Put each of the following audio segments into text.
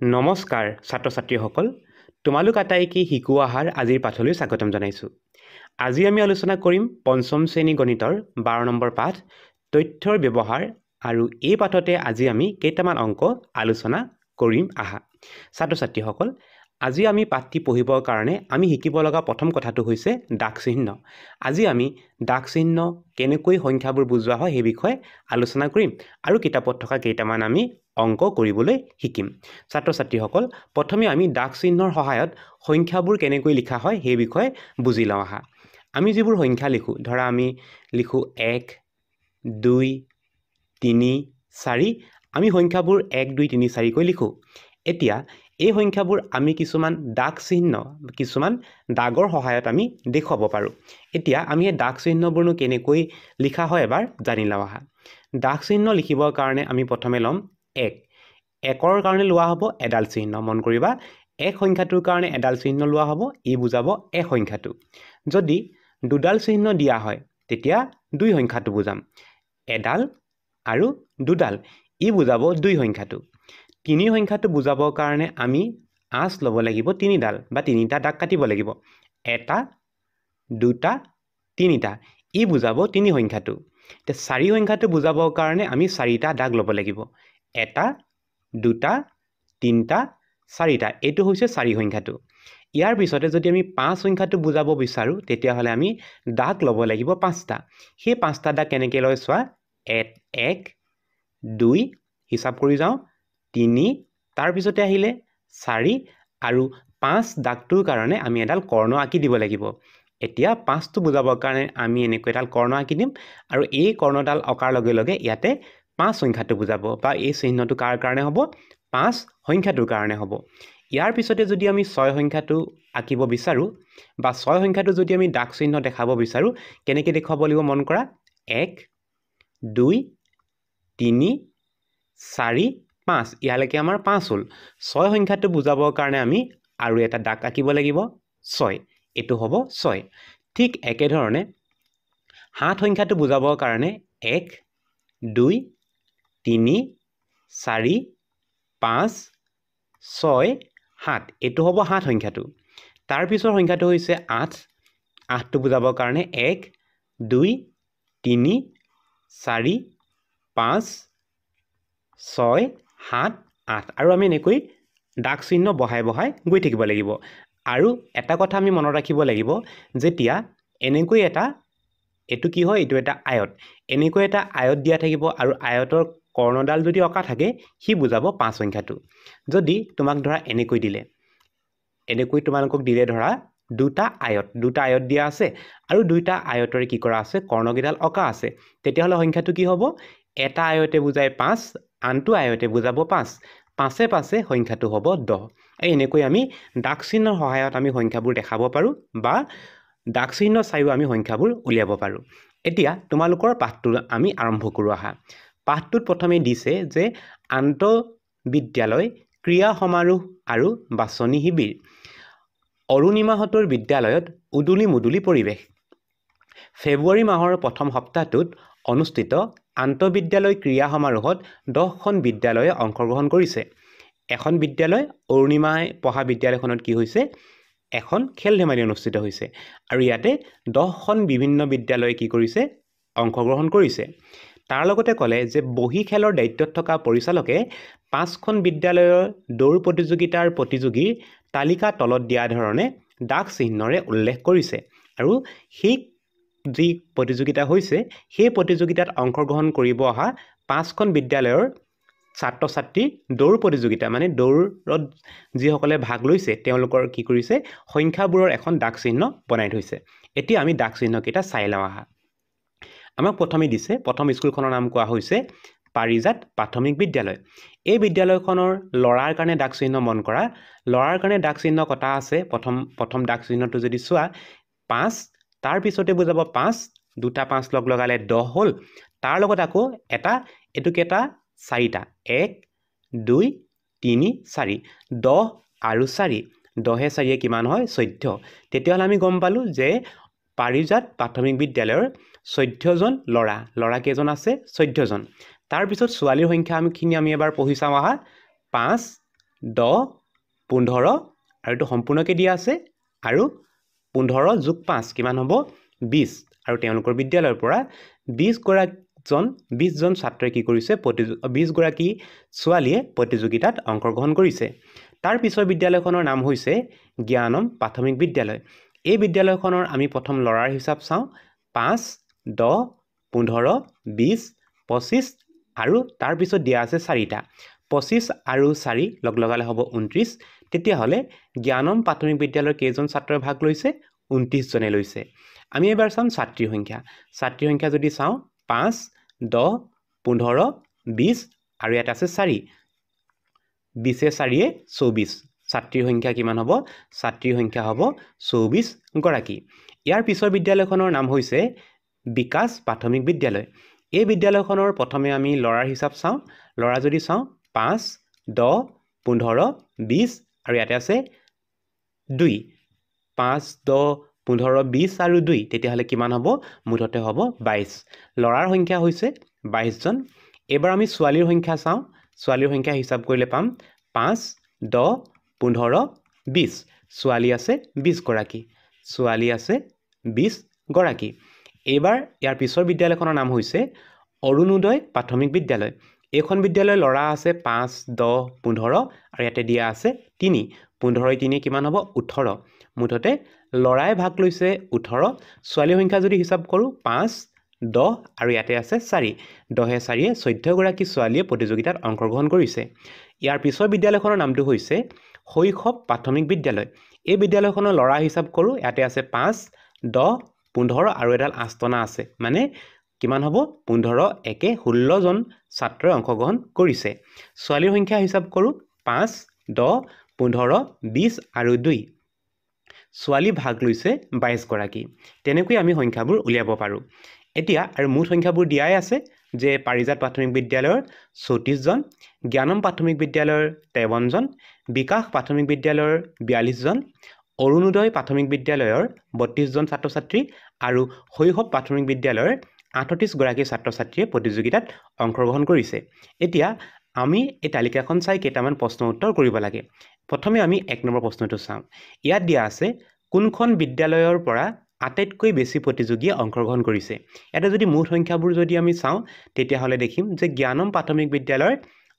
নমস্কাৰ ছাত্ৰ ছাত্ৰীসকল তোমালোক আটাইকে শিকোৱা আহাৰ আজিৰ পাঠলৈ স্বাগতম জনাইছোঁ। আজি আমি আলোচনা কৰিম পঞ্চম শ্ৰেণী গণিতৰ 12 নম্বৰ পাঠ তথ্যৰ ব্যৱহাৰ আৰু এই পাঠতে আজি আমি কেইটামান অংক আলোচনা কৰিম আহা। ছাত্ৰ ছাত্ৰীসকল আজি আমি পাঠটি পঢ়িবৰ কাৰণে আমি শিকিব লগা প্ৰথম কথাটো হৈছে দাগ চিহ্ন। আজি আমি দাগ চিহ্ন কেনেকৈ সংখ্যাবোৰ বুজোৱা হয় সেই বিষয়ে আলোচনা কৰিম আৰু কিতাপত থকা কেইটামান আমি অংক কৰিবলৈ শিকিম। ছাত্ৰ ছাত্ৰীসকল প্ৰথমে আমি দাগ চিহ্নৰ সহায়ত সংখ্যাবোৰ কেনেকৈ লিখা হয় সেই বিষয়ে বুজি লওঁ আহা। আমি যিবোৰ সংখ্যা লিখোঁ, ধৰা আমি লিখোঁ 1 2 3 4, আমি সংখ্যাবোৰ 1 2 3 4 কৈ লিখোঁ। এতিয়া এই সংখ্যাবোৰ আমি কিছুমান দাগ চিহ্ন কিছুমান দাগৰ সহায়ত আমি দেখুৱাব পাৰোঁ। এতিয়া আমি এই দাগ চিহ্নবোৰনো কেনেকৈ লিখা হয় এবাৰ জানি লওঁ আহা। দাগ চিহ্ন লিখিবৰ কাৰণে আমি প্ৰথমে ল'ম 1। 1ৰ কাৰণে লোৱা হ'ব এডাল চিহ্ন। মন কৰিবা, 1 সংখ্যাটোৰ কাৰণে এডাল চিহ্ন লোৱা হ'ব, ই বুজাব 1 সংখ্যাটো। যদি দুডাল চিহ্ন দিয়া হয় তেতিয়া 2 সংখ্যাটো বুজাম। এডাল আৰু দুডাল, ই বুজাব 2 সংখ্যাটো। 3 সংখ্যাটো বুজাবৰ কাৰণে আমি আঁচ ল'ব লাগিব 3ডাল বা 3টা দাগ কাটিব লাগিব। 1 2 3টা, ই বুজাব 3 সংখ্যাটো। এতিয়া 4 সংখ্যাটো বুজাবৰ কাৰণে আমি 4টা দাগ ল'ব লাগিব। 1 2 3 4টা, এইটো হৈছে 4 সংখ্যাটো। ইয়াৰ পিছতে যদি আমি 5 সংখ্যাটো বুজাব বিচাৰোঁ তেতিয়াহ'লে আমি দাগ ল'ব লাগিব 5টা। সেই 5টা দাগ কেনেকৈ লয় চোৱা, 1 2 হিচাপ কৰি যাওঁ, 3, তাৰপিছতে আহিলে 4 আৰু 5 দাগটোৰ কাৰণে আমি এডাল কৰ্ণ আঁকি দিব লাগিব। এতিয়া 5টো বুজাবৰ কাৰণে আমি এনেকৈ এডাল কৰ্ণ আঁকি দিম আৰু এই কৰ্ণডাল অঁকাৰ লগে লগে ইয়াতে 5 সংখ্যাটো বুজাব বা এই চিহ্নটো কাৰ কাৰণে হ'ব, 5 সংখ্যাটোৰ কাৰণে হ'ব। ইয়াৰ পিছতে যদি আমি 6 সংখ্যাটো আঁকিব বিচাৰোঁ বা 6 সংখ্যাটো যদি আমি দাগ চিহ্ন দেখাব বিচাৰোঁ, কেনেকৈ দেখুৱাব লাগিব মন কৰা, 1 2 3 4 5, ইয়ালৈকে আমাৰ 5 হ'ল। 6 সংখ্যাটো বুজাবৰ কাৰণে আমি আৰু এটা দাগ আঁকিব লাগিব 6, এইটো হ'ব 6। ঠিক একেধৰণে 7 সংখ্যাটো বুজাবৰ কাৰণে 1 2 3 4 5 6 7, এইটো হ'ব 7 সংখ্যাটো। তাৰপিছৰ সংখ্যাটো হৈছে 8। 8টো বুজাবৰ কাৰণে 1 2 3 4 5 6 7 8, আৰু আমি এনেকৈ দাগ চিহ্ন বহাই বহাই গৈ থাকিব লাগিব। আৰু এটা কথা আমি মনত ৰাখিব লাগিব, যেতিয়া এনেকৈ এইটো কি হয়, এইটো এটা আয়ত, এনেকৈ এটা আয়ত দিয়া থাকিব আৰু আয়তৰ কৰ্ণডাল যদি অঁকা থাকে সি বুজাব 5 সংখ্যাটো। যদি তোমাক ধৰা এনেকৈ দিলে, এনেকৈ তোমালোকক দিলে ধৰা দুটা আয়ত দিয়া আছে আৰু দুইটা আয়তৰে কি কৰা আছে, কৰ্ণকেইডাল অঁকা আছে, তেতিয়াহ'লে সংখ্যাটো কি হ'ব, এটা আয়তে বুজাই 5, আনটো আয়তে বুজাব 5, 5 5 সংখ্যাটো হ'ব 10। এনেকৈ আমি দাগ চিহ্নৰ সহায়ত আমি সংখ্যাবোৰ দেখাব পাৰোঁ বা দাগ চিহ্ন চাইও আমি সংখ্যাবোৰ উলিয়াব পাৰোঁ। এতিয়া তোমালোকৰ পাঠটো আমি আৰম্ভ কৰোঁ আহা। পাঠটোত প্ৰথমে দিছে যে আন্তঃবিদ্যালয় ক্ৰীড়া সমাৰোহ আৰু বাছনি শিবিৰ, অৰুণিমাহঁতৰ বিদ্যালয়ত উদুলি মুদুলি পৰিৱেশ। ফেব্ৰুৱাৰী মাহৰ প্ৰথম সপ্তাহটোত অনুষ্ঠিত আন্তঃবিদ্যালয় ক্ৰীড়া সমাৰোহত 10খন বিদ্যালয়ে অংশগ্ৰহণ কৰিছে। এখন বিদ্যালয়, অৰুণিমাই পঢ়া বিদ্যালয়খনত কি হৈছে, এখন খেল ধেমালি অনুষ্ঠিত হৈছে আৰু ইয়াতে 10খন বিভিন্ন বিদ্যালয়ে কি কৰিছে, অংশগ্ৰহণ কৰিছে। তাৰ লগতে ক'লে যে বহী খেলৰ দায়িত্বত থকা পৰিচালকে 5খন বিদ্যালয়ৰ দৌৰ প্ৰতিযোগিতাৰ প্ৰতিযোগীৰ তালিকা তলত দিয়া ধৰণে দাগ চিহ্নৰে উল্লেখ কৰিছে আৰু সেই যি প্ৰতিযোগিতা হৈছে সেই প্ৰতিযোগিতাত অংশগ্ৰহণ কৰিব অহা 5খন বিদ্যালয়ৰ ছাত্ৰ ছাত্ৰীৰ দৌৰ প্ৰতিযোগিতা, মানে দৌৰত যিসকলে ভাগ লৈছে তেওঁলোকৰ কি কৰিছে, সংখ্যাবোৰৰ এখন দাগ চিহ্ন বনাই থৈছে। এতিয়া আমি দাগ চিহ্নকেইটা চাই লওঁ আহা। আমাক প্ৰথমে দিছে, প্ৰথম স্কুলখনৰ নাম কোৱা হৈছে পাৰিজাত প্ৰাথমিক বিদ্যালয়। এই বিদ্যালয়খনৰ ল'ৰাৰ কাৰণে দাগ চিহ্ন মন কৰা, ল'ৰাৰ কাৰণে দাগ চিহ্ন কটা আছে। প্ৰথম দাগ চিহ্নটো যদি চোৱা 5, তাৰপিছতে বুজাব 5, দুটা 5 লগ লগালে 10 হ'ল। তাৰ লগত আকৌ এইটোকে এটা 4টা, 1 2 3 4, 10 আৰু 4, 10 4 কিমান হয়, 14। তেতিয়াহ'লে আমি গম পালোঁ যে পাৰিজাত প্ৰাথমিক বিদ্যালয়ৰ 14জন ল'ৰা কেইজন আছে, 14জন। তাৰপিছত ছোৱালীৰ সংখ্যাখিনি আমি এবাৰ পঢ়ি চাওঁ আহা। 5 10 15 আৰু এইটো সম্পূৰ্ণকৈ দিয়া আছে আৰু 15 যোগ 5 কিমান হ'ব 20 আৰু তেওঁলোকৰ বিদ্যালয়ৰ পৰা 20 জন ছাত্ৰই কি কৰিছে 20 গৰাকী ছোৱালীয়ে প্ৰতিযোগিতাত অংশগ্ৰহণ কৰিছে তাৰ পিছৰ বিদ্যালয়খনৰ নাম হৈছে জ্ঞানম প্ৰাথমিক বিদ্যালয় এই বিদ্যালয়খনৰ আমি প্ৰথম লৰাৰ হিচাপ চাওঁ 5 10 15 20 25 আৰু তাৰ পিছত দিয়া আছে 4টা 25 আৰু 4 লগ লগালে হ'ব 29 তেতিয়াহ'লে জ্ঞানম প্ৰাথমিক বিদ্যালয়ৰ কেইজন ছাত্ৰই ভাগ লৈছে 29 জনে লৈছে আমি এবাৰ চাম ছাত্ৰীৰ সংখ্যা যদি চাওঁ 5 10 15 20 আৰু ইয়াত আছে 4 20 4 24 ছাত্ৰীৰ সংখ্যা কিমান হ'ব ছাত্ৰীৰ সংখ্যা হ'ব 24 গৰাকী ইয়াৰ পিছৰ বিদ্যালয়খনৰ নাম হৈছে বিকাশ প্ৰাথমিক বিদ্যালয় এই বিদ্যালয়খনৰ প্ৰথমে আমি লৰাৰ হিচাপ চাওঁ লৰা যদি চাওঁ 5 10 15 20 আৰু ইয়াতে আছে 2 5 10 15 20 আৰু 2 তেতিয়াহ'লে কিমান হ'ব মুঠতে হ'ব 22 লৰাৰ সংখ্যা হৈছে 22 জন এবাৰ আমি ছোৱালীৰ সংখ্যা চাওঁ ছোৱালীৰ সংখ্যা হিচাপ কৰিলে পাম 5 10 15 20 ছোৱালী আছে 20 গৰাকী ছোৱালী আছে 20 গৰাকী এবাৰ ইয়াৰ পিছৰ বিদ্যালয়খনৰ নাম হৈছে অৰুণোদয় প্ৰাথমিক বিদ্যালয় এইখন বিদ্যালয়ৰ ল'ৰা আছে 5 10 15 আৰু ইয়াতে দিয়া আছে 3 15 3 কিমান হ'ব 18 মুঠতে ল'ৰাই ভাগ লৈছে 18 ছোৱালীৰ সংখ্যা যদি হিচাপ কৰোঁ 5 10 আৰু ইয়াতে আছে 4 10 4 14 গৰাকী ছোৱালীয়ে প্ৰতিযোগিতাত অংশগ্ৰহণ কৰিছে ইয়াৰ পিছৰ বিদ্যালয়খনৰ নামটো হৈছে শৈশৱ প্ৰাথমিক বিদ্যালয় এই বিদ্যালয়খনৰ ল'ৰা হিচাপ কৰোঁ ইয়াতে আছে 5 10 15 আৰু এডাল আস্তনা আছে মানে কিমান হ'ব 15 একে 16 জন ছাত্ৰই অংশগ্ৰহণ কৰিছে ছোৱালীৰ সংখ্যা হিচাপ কৰোঁ 5 10 15 20 আৰু 2 ছোৱালী ভাগ লৈছে 22 গৰাকী তেনেকৈ আমি সংখ্যাবোৰ উলিয়াব পাৰোঁ এতিয়া আৰু মুঠ সংখ্যাবোৰ দিয়াই আছে যে পাৰিজাত প্ৰাথমিক বিদ্যালয়ৰ 34 জন জ্ঞানম প্ৰাথমিক বিদ্যালয়ৰ 53 জন বিকাশ প্ৰাথমিক বিদ্যালয়ৰ 42 জন অৰুণোদয় প্ৰাথমিক বিদ্যালয়ৰ 32 জন ছাত্ৰ ছাত্ৰী আৰু শৈশৱ প্ৰাথমিক বিদ্যালয়ৰ 38 গৰাকী ছাত্ৰ ছাত্ৰীয়ে প্ৰতিযোগিতাত অংশগ্ৰহণ কৰিছে এতিয়া আমি এই তালিকাখন চাই কেইটামান প্ৰশ্ন উত্তৰ কৰিব লাগে প্ৰথমে আমি 1 নম্বৰ প্ৰশ্নটো চাওঁ ইয়াত দিয়া আছে কোনখন বিদ্যালয়ৰ পৰা আটাইতকৈ বেছি প্ৰতিযোগীয়ে অংশগ্ৰহণ কৰিছে এটা যদি মুঠ সংখ্যাবোৰ যদি আমি চাওঁ তেতিয়াহ'লে দেখিম যে জ্ঞানম প্ৰাথমিক বিদ্যালয়ৰ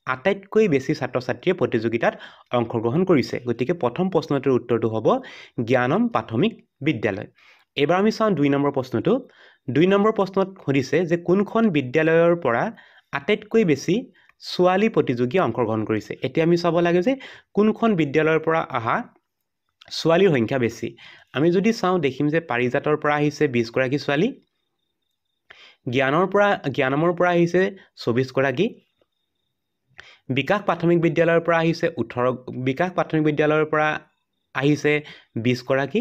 আটাইতকৈ বেছি ছাত্ৰ ছাত্ৰীয়ে প্ৰতিযোগিতাত অংশগ্ৰহণ কৰিছে গতিকে প্ৰথম প্ৰশ্নটোৰ উত্তৰটো হ'ব জ্ঞানম প্ৰাথমিক বিদ্যালয় এবাৰ আমি চাওঁ 2 নম্বৰ প্ৰশ্নটো 2 নম্বৰ প্ৰশ্নত সুধিছে যে কোনখন বিদ্যালয়ৰ পৰা আটাইতকৈ বেছি ছোৱালী প্ৰতিযোগীয়ে অংশগ্ৰহণ কৰিছে এতিয়া আমি চাব লাগে যে কোনখন বিদ্যালয়ৰ পৰা অহা ছোৱালীৰ সংখ্যা বেছি আমি যদি চাওঁ দেখিম যে পাৰিজাতৰ পৰা আহিছে 20 গৰাকী ছোৱালী জ্ঞানমৰ পৰা আহিছে 24 গৰাকী বিকাশ প্ৰাথমিক বিদ্যালয়ৰ পৰা আহিছে 20 গৰাকী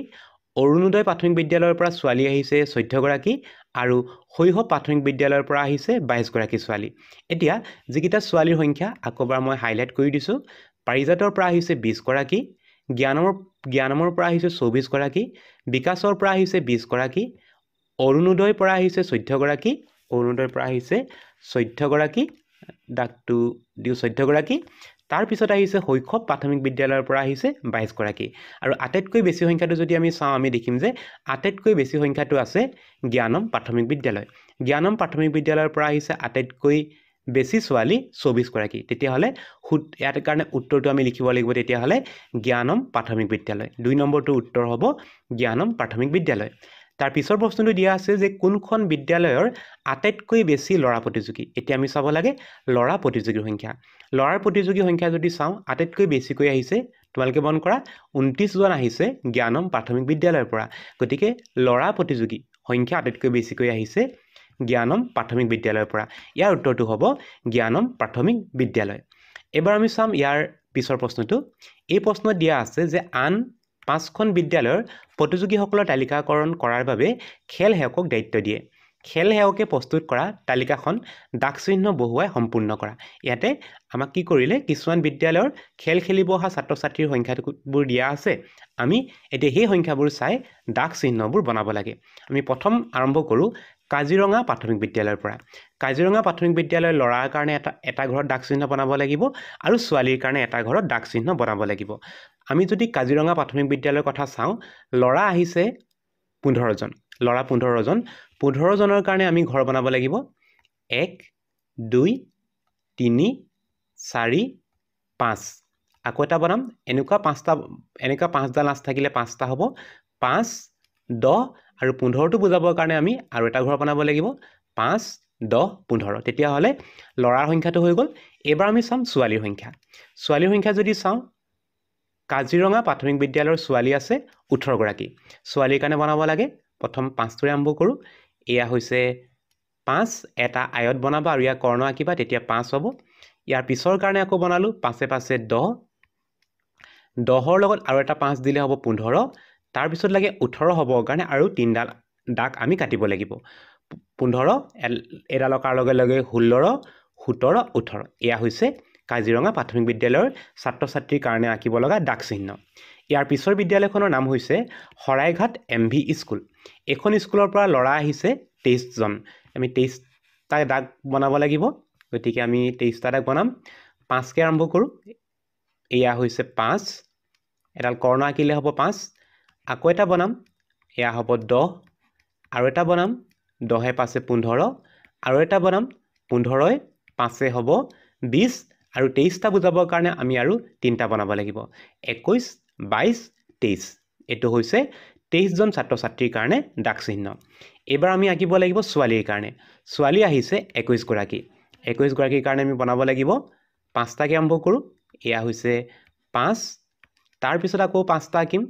অৰুণোদয় প্ৰাথমিক বিদ্যালয়ৰ পৰা ছোৱালী আহিছে 14 গৰাকী আৰু শৈশৱ প্ৰাথমিক বিদ্যালয়ৰ পৰা আহিছে 22 গৰাকী ছোৱালী এতিয়া যিকেইটা ছোৱালীৰ সংখ্যা আকৌবাৰ মই হাইলাইট কৰি দিছোঁ পাৰিজাতৰ পৰা আহিছে 20 গৰাকী জ্ঞানমৰ পৰা আহিছে 24 গৰাকী বিকাশৰ পৰা আহিছে 20 গৰাকী অৰুণোদয়ৰ পৰা আহিছে 14 গৰাকী ডাকটো দিও 14 গৰাকী তাৰ পিছত আহিছে শৈশৱ প্ৰাথমিক বিদ্যালয়ৰ পৰা আহিছে 22 গৰাকী আৰু আটাইতকৈ বেছি সংখ্যাটো যদি আমি চাওঁ আমি দেখিম যে আটাইতকৈ বেছি সংখ্যাটো আছে জ্ঞানম প্ৰাথমিক বিদ্যালয়ৰ পৰা আহিছে আটাইতকৈ বেছি ছোৱালী 24 গৰাকী তেতিয়াহ'লে ইয়াৰ কাৰণে উত্তৰটো আমি লিখিব লাগিব তেতিয়াহ'লে জ্ঞানম প্ৰাথমিক বিদ্যালয় 2 নম্বৰটো উত্তৰ হ'ব জ্ঞানম প্ৰাথমিক বিদ্যালয় তাৰ পিছৰ প্ৰশ্নটো দিয়া আছে যে কোনখন বিদ্যালয়ৰ আটাইতকৈ বেছি ল'ৰা প্ৰতিযোগী এতিয়া আমি চাব লাগে ল'ৰা প্ৰতিযোগীৰ সংখ্যা যদি চাওঁ আটাইতকৈ বেছিকৈ আহিছে তোমালোকে মন কৰা 29 জন আহিছে জ্ঞানম প্ৰাথমিক বিদ্যালয়ৰ পৰা গতিকে ল'ৰা প্ৰতিযোগী সংখ্যা আটাইতকৈ বেছিকৈ আহিছে জ্ঞানম প্ৰাথমিক বিদ্যালয়ৰ পৰা ইয়াৰ উত্তৰটো হ'ব জ্ঞানম প্ৰাথমিক বিদ্যালয় এবাৰ আমি চাম ইয়াৰ পিছৰ প্ৰশ্নটো এই প্ৰশ্নত দিয়া আছে যে আন 5খন বিদ্যালয়ৰ প্ৰতিযোগীসকলৰ তালিকাকৰণ কৰাৰ বাবে খেল সেৱকক দায়িত্ব দিয়ে খেল সেৱকে প্ৰস্তুত কৰা তালিকাখন দাগ চিহ্ন বহুৱাই সম্পূৰ্ণ কৰা ইয়াতে আমাক কি কৰিলে কিছুমান বিদ্যালয়ৰ খেল খেলিব অহা ছাত্ৰ ছাত্ৰীৰ সংখ্যাবোৰ দিয়া আছে আমি এতিয়া সেই সংখ্যাবোৰ চাই দাগ চিহ্নবোৰ বনাব লাগে আমি প্ৰথম আৰম্ভ কৰোঁ কাজিৰঙা প্ৰাথমিক বিদ্যালয়ৰ পৰা কাজিৰঙা প্ৰাথমিক বিদ্যালয়ৰ ল'ৰাৰ কাৰণে এটা ঘৰত দাগ চিহ্ন বনাব লাগিব আৰু ছোৱালীৰ কাৰণে এটা ঘৰত দাগ চিহ্ন বনাব লাগিব আমি যদি কাজিৰঙা প্ৰাথমিক বিদ্যালয়ৰ কথা চাওঁ ল'ৰা আহিছে 15জন ল'ৰা 15জন 15জনৰ কাৰণে আমি ঘৰ বনাব লাগিব 1 2 3 4 5 আকৌ এটা বনাম এনেকুৱা পাঁচডাল আঁচ থাকিলে 5টা হ'ব 5 10 আৰু 15টো বুজাবৰ কাৰণে আমি আৰু এটা ঘৰ বনাব লাগিব 5 10 15 তেতিয়াহ'লে ল'ৰাৰ সংখ্যাটো হৈ গ'ল এবাৰ আমি চাম ছোৱালীৰ সংখ্যা যদি চাওঁ কাজিৰঙা প্ৰাথমিক বিদ্যালয়ৰ ছোৱালী আছে 18 গৰাকী ছোৱালীৰ কাৰণে বনাব লাগে প্ৰথম 5টোৰে আৰম্ভ কৰোঁ এয়া হৈছে 5 এটা আয়ত বনাবা আৰু ইয়াৰ কৰ্ণ আঁকিবা তেতিয়া 5 হ'ব ইয়াৰ পিছৰ কাৰণে আকৌ বনালোঁ 5 5 10 10ৰ লগত আৰু এটা 5 দিলে হ'ব 15 তাৰ পিছত লাগে 18 হ'বৰ কাৰণে আৰু 3ডাল দাগ আমি কাটিব লাগিব 15 এডালৰ কাৰ লগে লগে 16 17 18 এয়া হৈছে কাজিৰঙা প্ৰাথমিক বিদ্যালয়ৰ ছাত্ৰ ছাত্ৰীৰ কাৰণে আঁকিব লগা দাগ চিহ্ন ইয়াৰ পিছৰ বিদ্যালয়খনৰ নাম হৈছে শৰাইঘাট MV স্কুল এখন স্কুলৰ পৰা ল'ৰা আহিছে 23জন আমি 23টা দাগ বনাব লাগিব গতিকে আমি 23টা দাগ বনাম 5কে আৰম্ভ কৰোঁ এয়া হৈছে 5 এডাল কৰ্ণ আঁকিলে হ'ব 5 আকৌ এটা বনাম এয়া হ'ব 10 আৰু এটা বনাম 10 5 15 আৰু এটা বনাম 15 5 হ'ব 20 আৰু 23টা বুজাবৰ কাৰণে আমি আৰু 3টা বনাব লাগিব 21 22 23 এটো হৈছে 23জন ছাত্ৰ ছাত্ৰীৰ কাৰণে দাগ চিহ্ন এবাৰ আমি আঁকিব লাগিব ছোৱালীৰ কাৰণে ছোৱালী আহিছে 21 গৰাকী 21 গৰাকীৰ কাৰণে আমি বনাব লাগিব 5টাকে আৰম্ভ কৰোঁ এয়া হৈছে 5 তাৰ পিছত আকৌ 5টা আঁকিম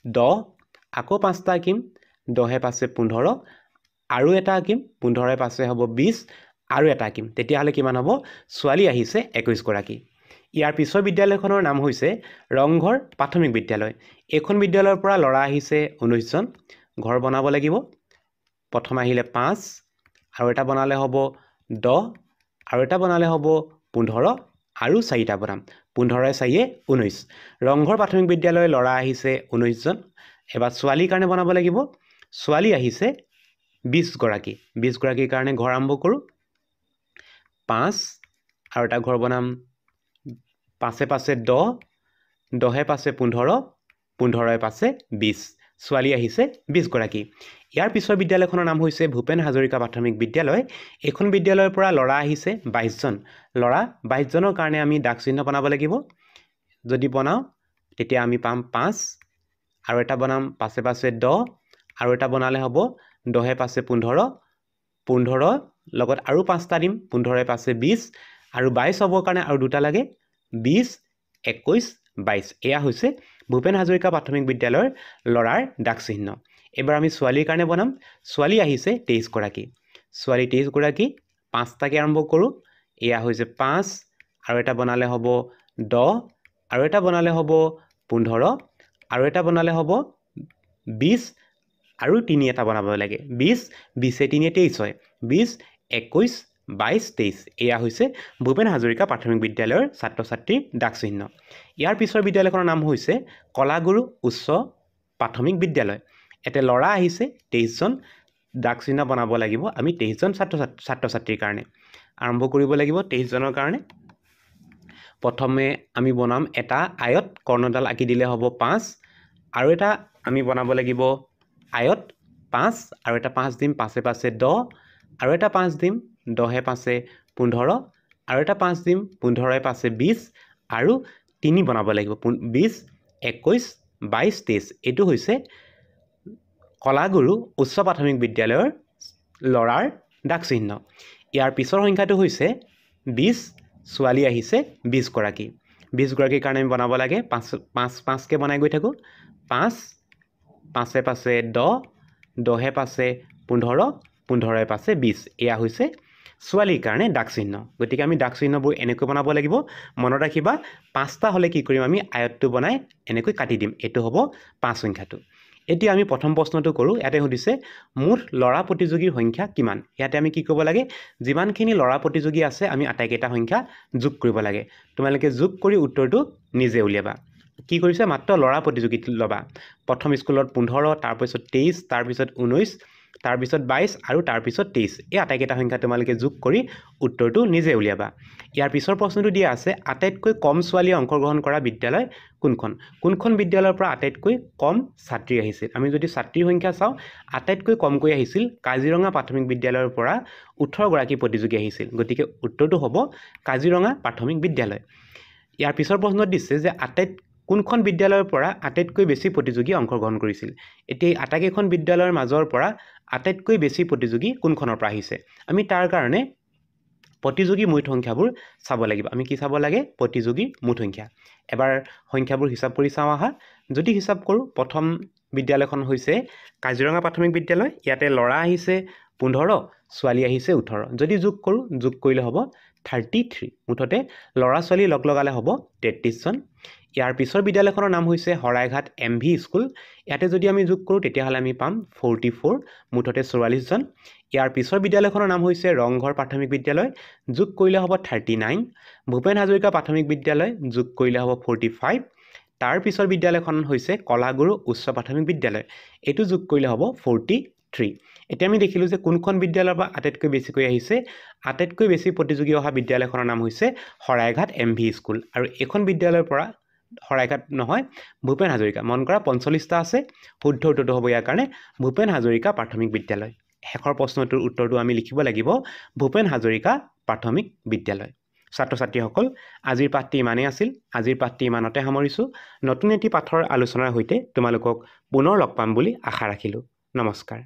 10 আকৌ 5টা আঁকিম 10 5 15 আৰু এটা আঁকিম 15 5 হ'ব 20 আৰু এটা আঁকিম তেতিয়াহ'লে কিমান হ'ব ছোৱালী আহিছে 21 গৰাকী ইয়াৰ পিছৰ বিদ্যালয়খনৰ নাম হৈছে ৰংঘৰ প্ৰাথমিক বিদ্যালয় এখন বিদ্যালয়ৰ পৰা ল'ৰা আহিছে 19জন ঘৰ বনাব লাগিব প্ৰথম আহিলে 5 আৰু এটা বনালে হ'ব 10 আৰু এটা বনালে হ'ব 15 আৰু 4টা বনাম 15 4 19 ৰংঘৰ প্ৰাথমিক বিদ্যালয়ৰ ল'ৰা আহিছে 19জন এবাৰ ছোৱালীৰ কাৰণে বনাব লাগিব ছোৱালী আহিছে 20 গৰাকী 20 গৰাকীৰ কাৰণে ঘৰ আৰম্ভ কৰোঁ 5 আৰু এটা ঘৰ বনাম 5 5 10 10 5 15 15 5 20 ছোৱালী আহিছে 20 গৰাকী ইয়াৰ পিছৰ বিদ্যালয়খনৰ নাম হৈছে ভূপেন হাজৰিকা প্ৰাথমিক বিদ্যালয় এখন বিদ্যালয়ৰ পৰা ল'ৰা আহিছে 22জন ল'ৰা 22জনৰ কাৰণে আমি দাগ চিহ্ন বনাব লাগিব যদি বনাওঁ তেতিয়া আমি পাম 5 আৰু এটা বনাম 5 5 10 আৰু এটা বনালে হ'ব 10 5 15 15 লগত আৰু 5টা দিম 15 5 20 আৰু 22 হ'বৰ কাৰণে আৰু দুটা লাগে 20 21 22 এয়া হৈছে ভূপেন হাজৰিকা প্ৰাথমিক বিদ্যালয়ৰ ল'ৰাৰ দাগ চিহ্ন এবাৰ আমি ছোৱালীৰ কাৰণে বনাম ছোৱালী আহিছে 23 গৰাকী ছোৱালী 23 গৰাকী 5টাকে আৰম্ভ কৰোঁ এয়া হৈছে 5 আৰু এটা বনালে হ'ব 10 আৰু এটা বনালে হ'ব 15 আৰু এটা বনালে হ'ব 20 আৰু 3 এটা বনাব লাগে 20 20 3 23 হয় 20 21 22 23 এয়া হৈছে ভূপেন হাজৰিকা প্ৰাথমিক বিদ্যালয়ৰ ছাত্ৰ ছাত্ৰীৰ দাগ চিহ্ন ইয়াৰ পিছৰ বিদ্যালয়খনৰ নাম হৈছে কলাগুৰু উচ্চ প্ৰাথমিক বিদ্যালয় এতে ল'ৰা আহিছে 23জন দাগ চিহ্ন বনাব লাগিব আমি 23জন ছাত্ৰ ছাত্ৰীৰ কাৰণে আৰম্ভ কৰিব লাগিব 23জনৰ কাৰণে প্ৰথমে আমি বনাম এটা আয়ত কৰ্ণডাল আঁকি দিলে হ'ব 5 আৰু এটা আমি বনাব লাগিব আয়ত 5 আৰু এটা 5 দিম 5 5 10 আৰু এটা 5 দিম 10 5 15 আৰু এটা 5 দিম 15 5 20 আৰু 3 বনাব লাগিব 20 21 22 23 এটো হৈছে কলাগুৰু উচ্চ প্ৰাথমিক বিদ্যালয়ৰ ল'ৰাৰ দাগ চিহ্ন ইয়াৰ পিছৰ সংখ্যাটো হৈছে 20 ছোৱালী আহিছে 20 গৰাকী 20 গৰাকীৰ কাৰণে আমি বনাব লাগে 5কে বনাই গৈ থাকোঁ 5 5 5 10 10 5 15 15 5 20 এয়া হৈছে ছোৱালীৰ কাৰণে দাগ চিহ্ন গতিকে আমি দাগ চিহ্নবোৰ এনেকৈ বনাব লাগিব মনত ৰাখিবা 5টা হ'লে কি কৰিম আমি আয়তটো বনাই এনেকৈ কাটি দিম এটো হ'ব 5 সংখ্যাটো এতিয়া আমি প্ৰথম প্ৰশ্নটো কৰোঁ ইয়াতে সুধিছে মুঠ ল'ৰা প্ৰতিযোগীৰ সংখ্যা কিমান ইয়াতে আমি কি কৰিব লাগে যিমানখিনি ল'ৰা প্ৰতিযোগী আছে আমি আটাইকেইটা সংখ্যা যোগ কৰিব লাগে তোমালোকে যোগ কৰি উত্তৰটো নিজে উলিয়াবা কি কৰিছে মাত্ৰ ল'ৰা প্ৰতিযোগী ল'বা প্ৰথম স্কুলত 15 তাৰপিছত 23 তাৰপিছত 19 তাৰপিছত 22 আৰু তাৰপিছত 23 এই আটাইকেইটা সংখ্যা তোমালোকে যোগ কৰি উত্তৰটো নিজে উলিয়াবা ইয়াৰ পিছৰ প্ৰশ্নটো দিয়া আছে আটাইতকৈ কম ছোৱালীয়ে অংশগ্ৰহণ কৰা বিদ্যালয় কোনখন বিদ্যালয়ৰ পৰা আটাইতকৈ কম ছাত্ৰী আহিছিল আমি যদি ছাত্ৰীৰ সংখ্যা চাওঁ আটাইতকৈ কমকৈ আহিছিল কাজিৰঙা প্ৰাথমিক বিদ্যালয়ৰ পৰা 18 গৰাকী প্ৰতিযোগী আহিছিল গতিকে উত্তৰটো হ'ব কাজিৰঙা প্ৰাথমিক বিদ্যালয় ইয়াৰ পিছৰ প্ৰশ্নত দিছে যে কোনখন বিদ্যালয়ৰ পৰা আটাইতকৈ বেছি প্ৰতিযোগী অংশগ্ৰহণ কৰিছিল এতিয়া আটাইকেইখন বিদ্যালয়ৰ মাজৰ পৰা আটাইতকৈ বেছি প্ৰতিযোগী কোনখনৰ পৰা আহিছে আমি তাৰ কাৰণে প্ৰতিযোগী মুঠ সংখ্যাবোৰ চাব লাগিব আমি কি চাব লাগে প্ৰতিযোগী মুঠ সংখ্যা এবাৰ সংখ্যাবোৰ হিচাপ কৰি চাওঁ আহা যদি হিচাপ কৰোঁ প্ৰথম বিদ্যালয়খন হৈছে কাজিৰঙা প্ৰাথমিক বিদ্যালয় ইয়াতে ল'ৰা আহিছে 15 ছোৱালী আহিছে 18 যদি যোগ কৰোঁ যোগ কৰিলে হ'ব 33 মুঠতে ল'ৰা ছোৱালী লগ লগালে হ'ব 33 জন ইয়াৰ পিছৰ বিদ্যালয়খনৰ নাম হৈছে হৰাইঘাট MV স্কুল ইয়াতে যদি আমি যোগ কৰোঁ তেতিয়াহ'লে আমি পাম 44 মুঠতে 44 জন ইয়াৰ পিছৰ বিদ্যালয়খনৰ নাম হৈছে ৰংঘৰ প্ৰাথমিক বিদ্যালয় যোগ কৰিলে হ'ব 39 ভূপেন হাজৰিকা প্ৰাথমিক বিদ্যালয় যোগ কৰিলে হ'ব 45 তাৰ পিছৰ বিদ্যালয়খন হৈছে কলাগুৰু উচ্চ প্ৰাথমিক বিদ্যালয় এইটো যোগ কৰিলে হ'ব 43 এতিয়া আমি দেখিলোঁ যে কোনখন বিদ্যালয়ৰ পৰা আটাইতকৈ বেছিকৈ আহিছে আটাইতকৈ বেছি প্ৰতিযোগী অহা বিদ্যালয়খনৰ নাম হৈছে হৰাইঘাট MV স্কুল আৰু এখন বিদ্যালয়ৰ পৰা হৰাইঘাট নহয় ভূপেন হাজৰিকা মন কৰা 45টা আছে শুদ্ধ উত্তৰটো হ'ব ইয়াৰ কাৰণে ভূপেন হাজৰিকা প্ৰাথমিক বিদ্যালয় শেষৰ প্ৰশ্নটোৰ উত্তৰটো আমি লিখিব লাগিব ভূপেন হাজৰিকা প্ৰাথমিক বিদ্যালয় ছাত্ৰ ছাত্ৰীসকল আজিৰ পাঠটি ইমানেই আছিল আজিৰ পাঠটি ইমানতে সামৰিছোঁ নতুন এটি পাঠৰ আলোচনাৰ সৈতে তোমালোকক পুনৰ লগ পাম বুলি আশা ৰাখিলোঁ নমস্কাৰ